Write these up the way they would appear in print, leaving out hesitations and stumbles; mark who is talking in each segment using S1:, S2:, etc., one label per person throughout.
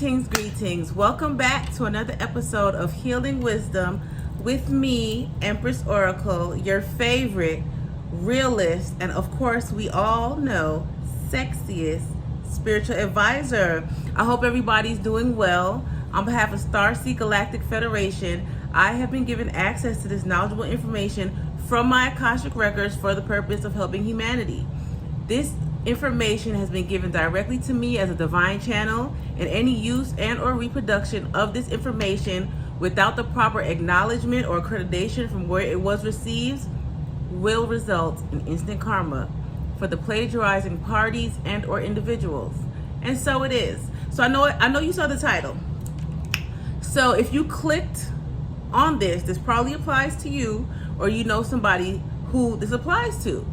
S1: Greetings. Welcome back to another episode of Healing Wisdom with me, Empress Oracle, your favorite, realist, and of course, we all know, sexiest spiritual advisor. I hope everybody's doing well. On behalf of Starseed Galactic Federation, I have been given access to this knowledgeable information from my Akashic records for the purpose of helping humanity. This information has been given directly to me as a divine channel, and any use and or reproduction of this information without the proper acknowledgement or accreditation from where it was received will result in instant karma for the plagiarizing parties and or individuals. And so it is. So I know you saw the title. So if you clicked on this probably applies to you, or you know somebody who this applies to.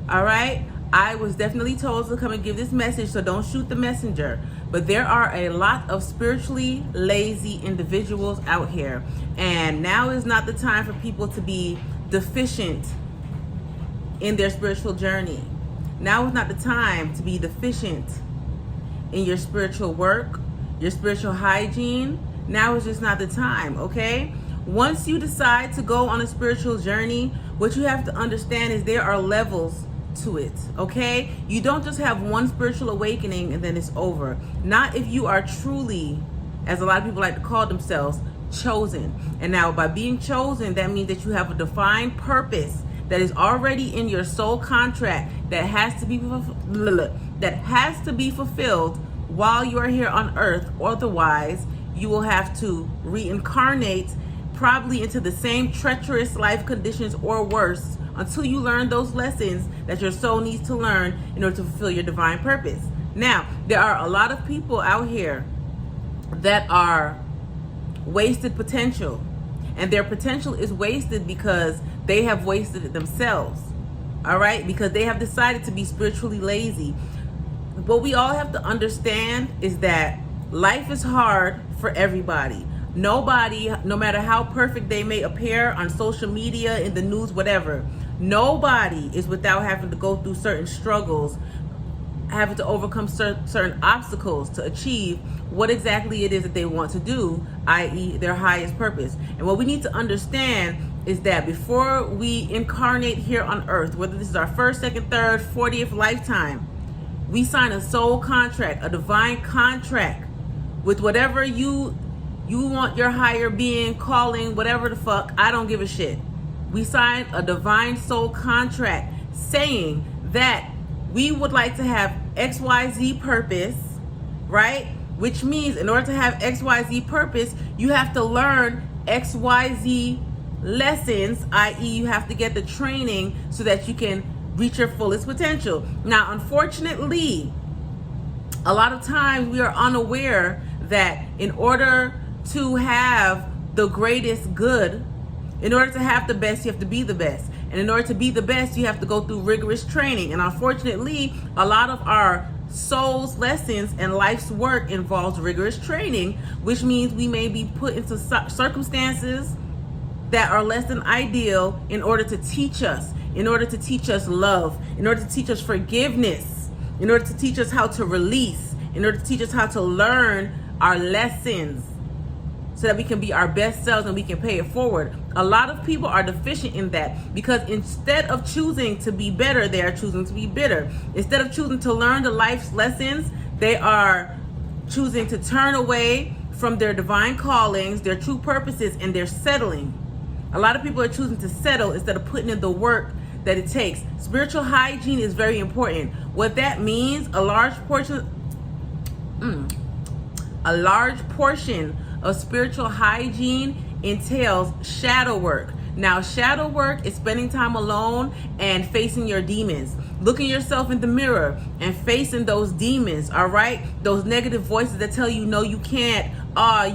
S1: All right. I was definitely told to come and give this message, so don't shoot the messenger. But there are a lot of spiritually lazy individuals out here. And now is not the time for people to be deficient in their spiritual journey. Now is not the time to be deficient in your spiritual work, your spiritual hygiene. Now is just not the time, okay? Once you decide to go on a spiritual journey, what you have to understand is there are levels to it, okay? You don't just have one spiritual awakening and then it's over. Not if you are truly, as a lot of people like to call themselves, chosen. And now by being chosen, that means that you have a defined purpose that is already in your soul contract that has to be fulfilled while you are here on earth. Otherwise, you will have to reincarnate probably into the same treacherous life conditions or worse until you learn those lessons that your soul needs to learn in order to fulfill your divine purpose. Now, there are a lot of people out here that are wasted potential, and their potential is wasted because they have wasted it themselves, all right? Because they have decided to be spiritually lazy. What we all have to understand is that life is hard for everybody. Nobody, no matter how perfect they may appear on social media, in the news, whatever, nobody is without having to go through certain struggles, having to overcome certain obstacles to achieve what exactly it is that they want to do, i.e. their highest purpose. And what we need to understand is that before we incarnate here on earth, whether this is our first, second, third, 40th lifetime, we sign a soul contract, a divine contract with whatever you want your higher being, calling, whatever the fuck, I don't give a shit. We signed a divine soul contract saying that we would like to have XYZ purpose, right? Which means in order to have XYZ purpose, you have to learn XYZ lessons, i.e. you have to get the training so that you can reach your fullest potential. Now, unfortunately, a lot of times we are unaware that in order to have the greatest good, in order to have the best, you have to be the best. And in order to be the best, you have to go through rigorous training. And unfortunately, a lot of our soul's lessons and life's work involves rigorous training, which means we may be put into circumstances that are less than ideal in order to teach us, in order to teach us love, in order to teach us forgiveness, in order to teach us how to release, in order to teach us how to learn our lessons, so that we can be our best selves and we can pay it forward. A lot of people are deficient in that because instead of choosing to be better, they are choosing to be bitter. Instead of choosing to learn the life's lessons, they are choosing to turn away from their divine callings, their true purposes, and they're settling. A lot of people are choosing to settle instead of putting in the work that it takes. Spiritual hygiene is very important. What that means, a large portion of spiritual hygiene entails shadow work. Now, shadow work is spending time alone and facing your demons, looking yourself in the mirror and facing those demons, all right? Those negative voices that tell you, no, you can't,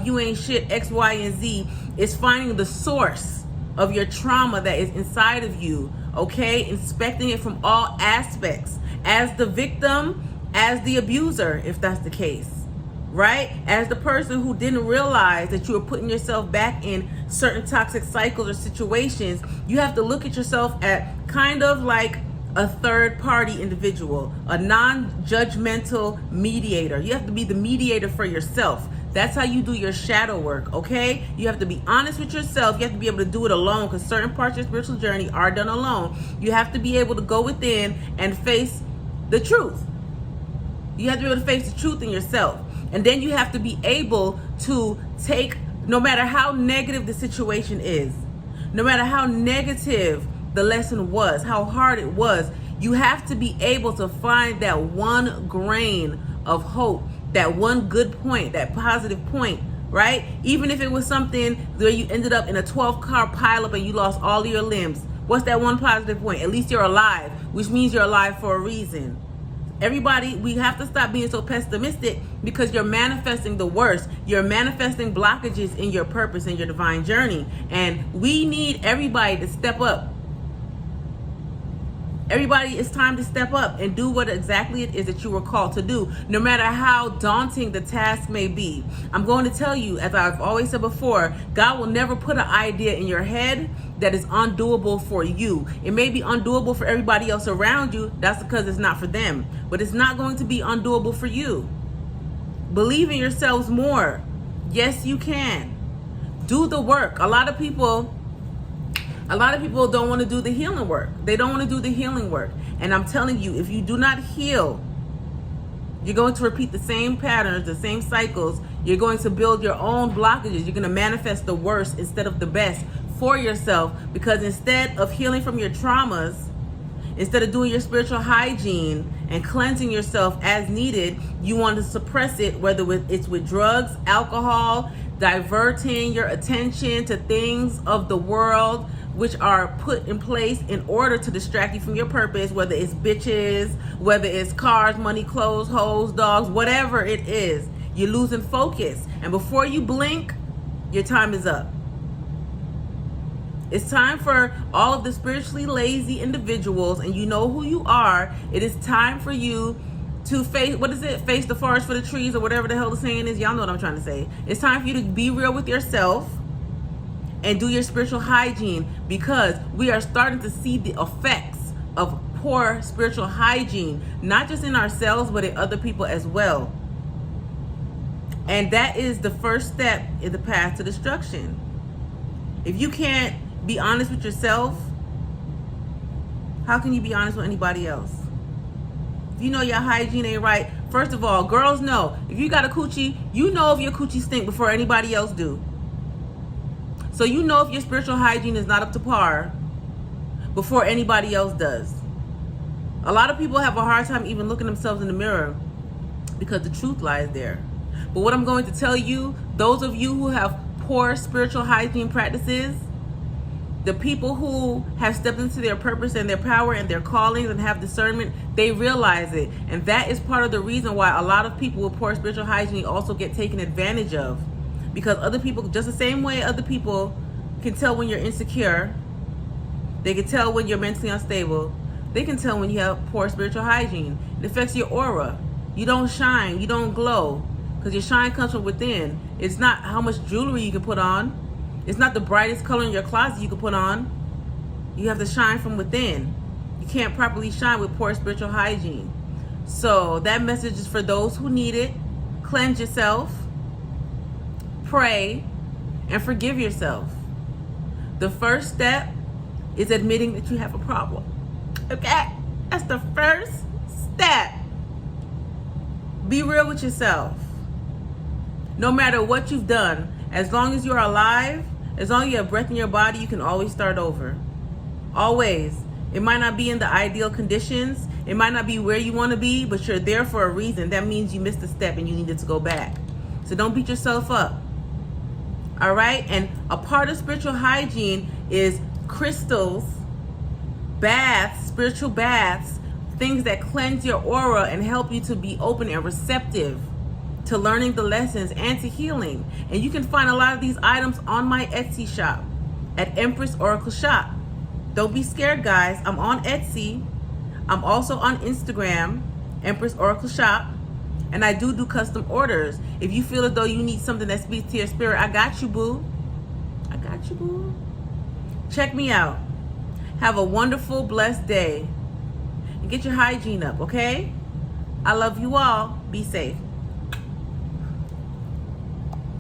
S1: you ain't shit, X, Y, and Z. Is finding the source of your trauma that is inside of you, okay? Inspecting it from all aspects, as the victim, as the abuser, if that's the case. Right? As the person who didn't realize that you were putting yourself back in certain toxic cycles or situations, you have to look at yourself at kind of like a third party individual, a non-judgmental mediator. You have to be the mediator for yourself. That's how you do your shadow work, okay? You have to be honest with yourself. You have to be able to do it alone, because certain parts of your spiritual journey are done alone. You have to be able to go within and face the truth. You have to be able to face the truth in yourself. And then you have to be able to take, no matter how negative the situation is, no matter how negative the lesson was, how hard it was, you have to be able to find that one grain of hope, that one good point, that positive point, right? Even if it was something where you ended up in a 12-car pileup and you lost all of your limbs, what's that one positive point? At least you're alive, which means you're alive for a reason. Everybody, we have to stop being so pessimistic, because you're manifesting the worst. You're manifesting blockages in your purpose and your divine journey. And we need everybody to step up. Everybody, it's time to step up and do what exactly it is that you were called to do, no matter how daunting the task may be. I'm going to tell you, as I've always said before, God will never put an idea in your head that is undoable for you. It may be undoable for everybody else around you. That's because it's not for them. But it's not going to be undoable for you. Believe in yourselves more. Yes, you can. Do the work. A lot of people don't want to do the healing work. They don't want to do the healing work. And I'm telling you, if you do not heal, you're going to repeat the same patterns, the same cycles. You're going to build your own blockages. You're going to manifest the worst instead of the best for yourself, because instead of healing from your traumas, instead of doing your spiritual hygiene and cleansing yourself as needed, you want to suppress it, whether it's with drugs, alcohol, diverting your attention to things of the world, which are put in place in order to distract you from your purpose, whether it's bitches, whether it's cars, money, clothes, hoes, dogs, whatever it is. You're losing focus. And before you blink, your time is up. It's time for all of the spiritually lazy individuals, and you know who you are. It is time for you to face, face the forest for the trees, or whatever the hell the saying is. Y'all know what I'm trying to say. It's time for you to be real with yourself and do your spiritual hygiene, because we are starting to see the effects of poor spiritual hygiene, not just in ourselves, but in other people as well. And that is the first step in the path to destruction. If you can't be honest with yourself, how can you be honest with anybody else? If you know your hygiene ain't right, first of all, girls know, if you got a coochie, you know if your coochie stink before anybody else do. So you know if your spiritual hygiene is not up to par before anybody else does. A lot of people have a hard time even looking themselves in the mirror, because the truth lies there. But what I'm going to tell you, those of you who have poor spiritual hygiene practices, the people who have stepped into their purpose and their power and their callings and have discernment, they realize it. And that is part of the reason why a lot of people with poor spiritual hygiene also get taken advantage of. Because other people, just the same way other people can tell when you're insecure, they can tell when you're mentally unstable, they can tell when you have poor spiritual hygiene. It affects your aura. You don't shine, you don't glow, because your shine comes from within. It's not how much jewelry you can put on. It's not the brightest color in your closet you can put on. You have to shine from within. You can't properly shine with poor spiritual hygiene. So that message is for those who need it. Cleanse yourself, pray, and forgive yourself. The first step is admitting that you have a problem. Okay? That's the first step. Be real with yourself. No matter what you've done, as long as you're alive, as long as you have breath in your body, you can always start over. Always. It might not be in the ideal conditions. It might not be where you want to be, but you're there for a reason. That means you missed a step and you needed to go back. So don't beat yourself up. All right? And a part of spiritual hygiene is crystals, baths, spiritual baths, things that cleanse your aura and help you to be open and receptive to learning the lessons and to healing. And you can find a lot of these items on my Etsy shop at Empress Oracle Shop. Don't be scared, guys. I'm on Etsy. I'm also on Instagram, Empress Oracle Shop. And I do custom orders. If you feel as though you need something that speaks to your spirit, I got you, boo. I got you, boo. Check me out. Have a wonderful, blessed day. And get your hygiene up, okay? I love you all. Be safe.